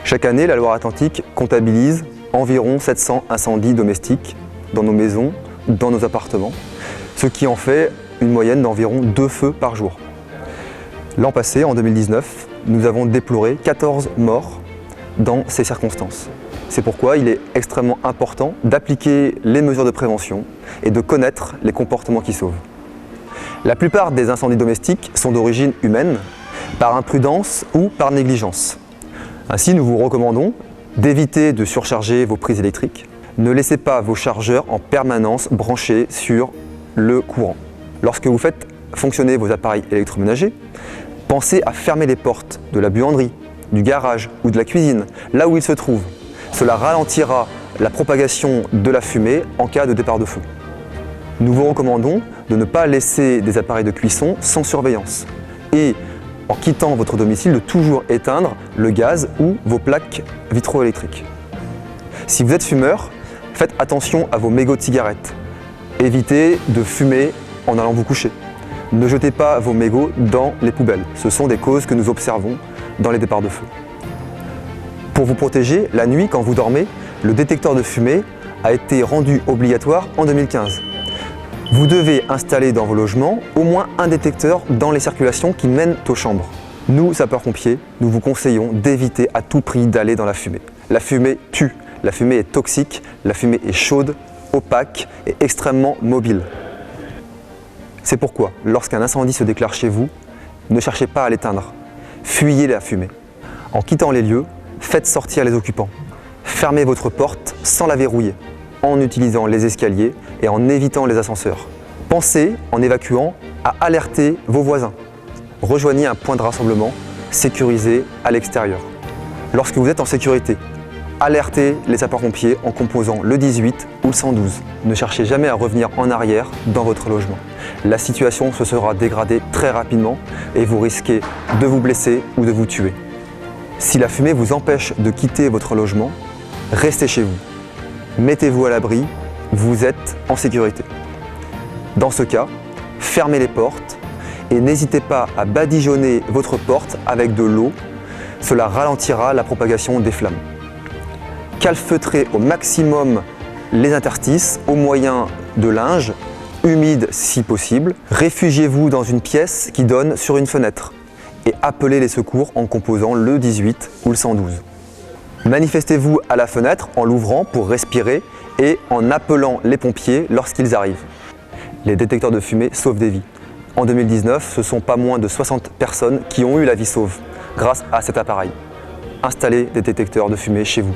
Chaque année, la Loire-Atlantique comptabilise environ 700 incendies domestiques dans nos maisons, dans nos appartements, ce qui en fait une moyenne d'environ 2 feux par jour. L'an passé, en 2019, nous avons déploré 14 morts dans ces circonstances. C'est pourquoi il est extrêmement important d'appliquer les mesures de prévention et de connaître les comportements qui sauvent. La plupart des incendies domestiques sont d'origine humaine, par imprudence ou par négligence. Ainsi, nous vous recommandons d'éviter de surcharger vos prises électriques. Ne laissez pas vos chargeurs en permanence branchés sur le courant. Lorsque vous faites fonctionner vos appareils électroménagers, pensez à fermer les portes de la buanderie, du garage ou de la cuisine, là où ils se trouvent. Cela ralentira la propagation de la fumée en cas de départ de feu. Nous vous recommandons de ne pas laisser des appareils de cuisson sans surveillance et, en quittant votre domicile, de toujours éteindre le gaz ou vos plaques vitroélectriques. Si vous êtes fumeur, faites attention à vos mégots de cigarettes. Évitez de fumer en allant vous coucher. Ne jetez pas vos mégots dans les poubelles. Ce sont des causes que nous observons dans les départs de feu. Pour vous protéger, la nuit, quand vous dormez, le détecteur de fumée a été rendu obligatoire en 2015. Vous devez installer dans vos logements au moins un détecteur dans les circulations qui mènent aux chambres. Nous, sapeurs-pompiers, nous vous conseillons d'éviter à tout prix d'aller dans la fumée. La fumée tue, la fumée est toxique, la fumée est chaude, opaque et extrêmement mobile. C'est pourquoi, lorsqu'un incendie se déclare chez vous, ne cherchez pas à l'éteindre. Fuyez la fumée. En quittant les lieux, faites sortir les occupants. Fermez votre porte sans la verrouiller, en utilisant les escaliers et en évitant les ascenseurs. Pensez, en évacuant, à alerter vos voisins. Rejoignez un point de rassemblement sécurisé à l'extérieur. Lorsque vous êtes en sécurité, alertez les sapeurs-pompiers en composant le 18 ou le 112. Ne cherchez jamais à revenir en arrière dans votre logement. La situation se sera dégradée très rapidement et vous risquez de vous blesser ou de vous tuer. Si la fumée vous empêche de quitter votre logement, restez chez vous. Mettez-vous à l'abri, vous êtes en sécurité. Dans ce cas, fermez les portes et n'hésitez pas à badigeonner votre porte avec de l'eau. Cela ralentira la propagation des flammes. Calfeutrez au maximum les interstices au moyen de linge, humide si possible. Réfugiez-vous dans une pièce qui donne sur une fenêtre et appelez les secours en composant le 18 ou le 112. Manifestez-vous à la fenêtre en l'ouvrant pour respirer et en appelant les pompiers lorsqu'ils arrivent. Les détecteurs de fumée sauvent des vies. En 2019, ce sont pas moins de 60 personnes qui ont eu la vie sauve grâce à cet appareil. Installez des détecteurs de fumée chez vous.